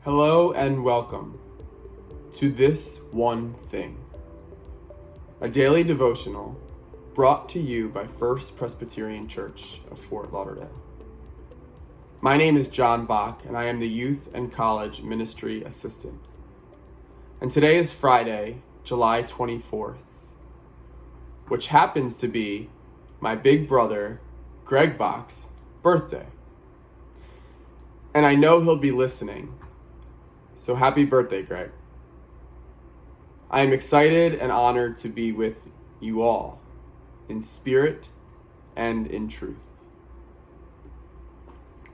Hello and welcome to This One Thing, a daily devotional brought to you by First Presbyterian Church of Fort Lauderdale. My name is John Bach, and I am the Youth and College Ministry Assistant. And today is Friday, July 24th, which happens to be my big brother, Greg Bach's birthday. And I know he'll be listening. So happy birthday, Greg. I am excited and honored to be with you all in spirit and in truth.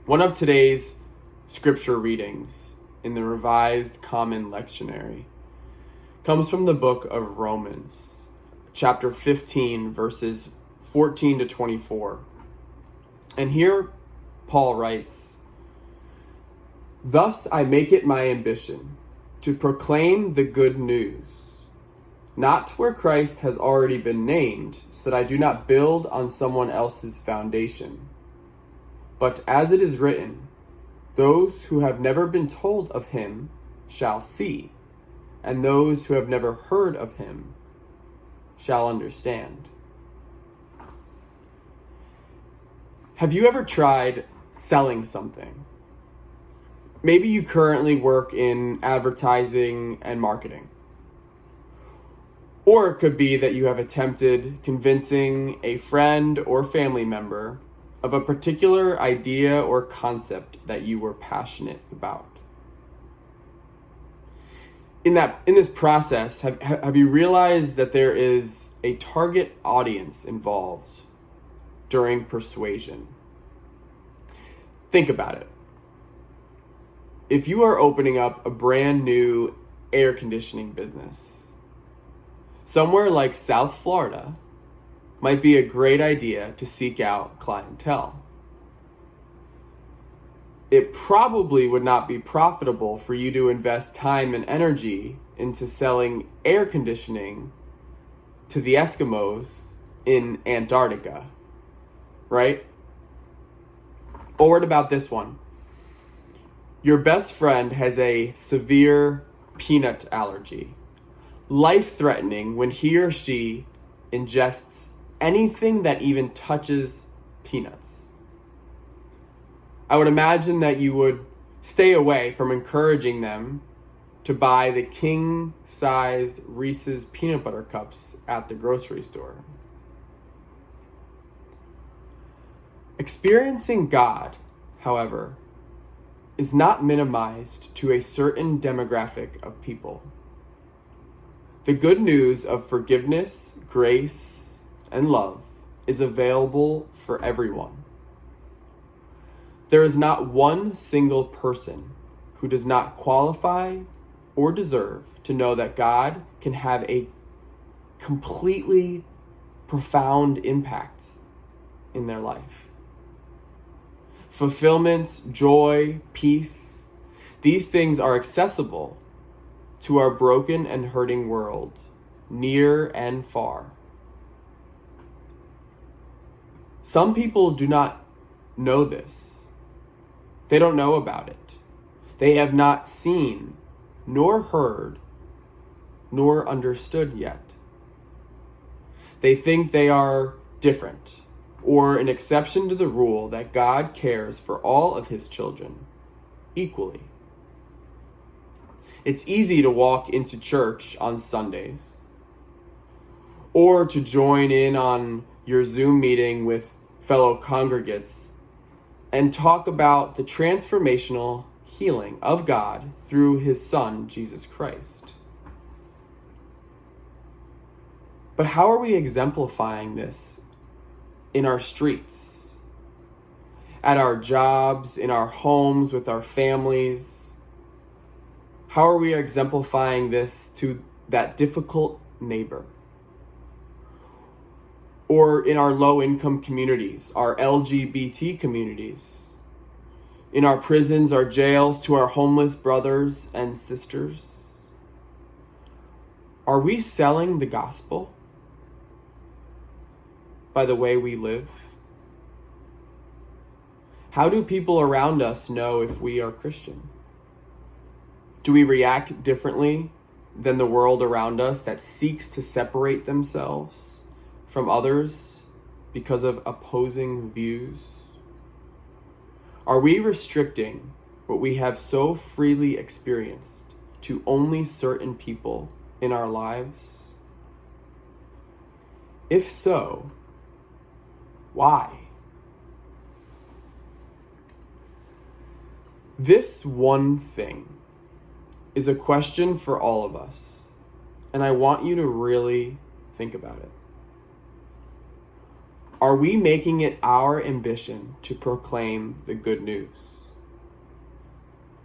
One of today's scripture readings in the Revised Common Lectionary comes from the book of Romans, chapter 15, verses 14 to 24. And here Paul writes, "Thus I make it my ambition to proclaim the good news, not where Christ has already been named, so that I do not build on someone else's foundation. But as it is written, those who have never been told of him shall see, and those who have never heard of him shall understand." Have you ever tried selling something? Maybe you currently work in advertising and marketing. Or it could be that you have attempted convincing a friend or family member of a particular idea or concept that you were passionate about. In this process, have you realized that there is a target audience involved during persuasion? Think about it. If you are opening up a brand new air conditioning business, somewhere like South Florida might be a great idea to seek out clientele. It probably would not be profitable for you to invest time and energy into selling air conditioning to the Eskimos in Antarctica, right? Or what about this one? Your best friend has a severe peanut allergy, life-threatening when he or she ingests anything that even touches peanuts. I would imagine that you would stay away from encouraging them to buy the king-size Reese's peanut butter cups at the grocery store. Experiencing God, however, is not minimized to a certain demographic of people. The good news of forgiveness, grace, and love is available for everyone. There is not one single person who does not qualify or deserve to know that God can have a completely profound impact in their life. Fulfillment, joy, peace, these things are accessible to our broken and hurting world, near and far. Some people do not know this. They don't know about it. They have not seen, nor heard, nor understood yet. They think they are different, or an exception to the rule that God cares for all of his children equally. It's easy to walk into church on Sundays, or to join in on your Zoom meeting with fellow congregates and talk about the transformational healing of God through his Son, Jesus Christ. But how are we exemplifying this in our streets, at our jobs, in our homes, with our families? How are we exemplifying this to that difficult neighbor? Or in our low-income communities, our LGBT communities, in our prisons, our jails, to our homeless brothers and sisters? Are we selling the gospel by the way we live? How do people around us know if we are Christian? Do we react differently than the world around us that seeks to separate themselves from others because of opposing views? Are we restricting what we have so freely experienced to only certain people in our lives? If so, why? This one thing is a question for all of us, and I want you to really think about it. Are we making it our ambition to proclaim the good news?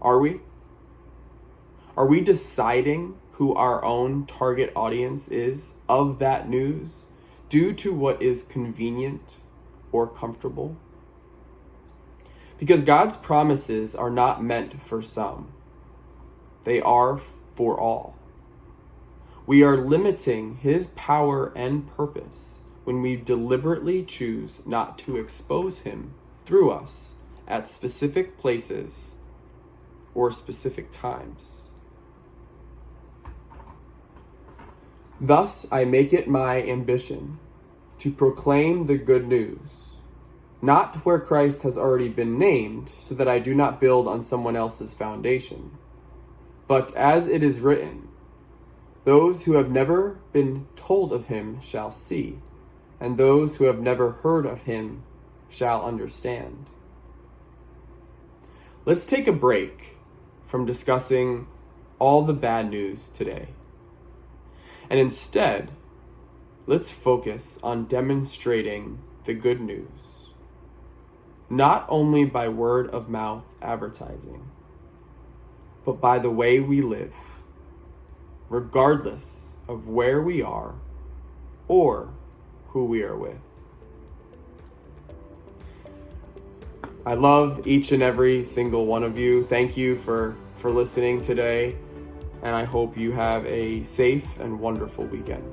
Are we? Are we deciding who our own target audience is of that news due to what is convenient or comfortable? Because God's promises are not meant for some. They are for all. We are limiting His power and purpose when we deliberately choose not to expose Him through us at specific places or specific times. Thus, I make it my ambition to proclaim the good news, not where Christ has already been named, so that I do not build on someone else's foundation. But as it is written, those who have never been told of Him shall see, and those who have never heard of Him shall understand. Let's take a break from discussing all the bad news today. And instead, let's focus on demonstrating the good news, not only by word of mouth advertising, but by the way we live, regardless of where we are or who we are with. I love each and every single one of you. Thank you for listening today, and I hope you have a safe and wonderful weekend.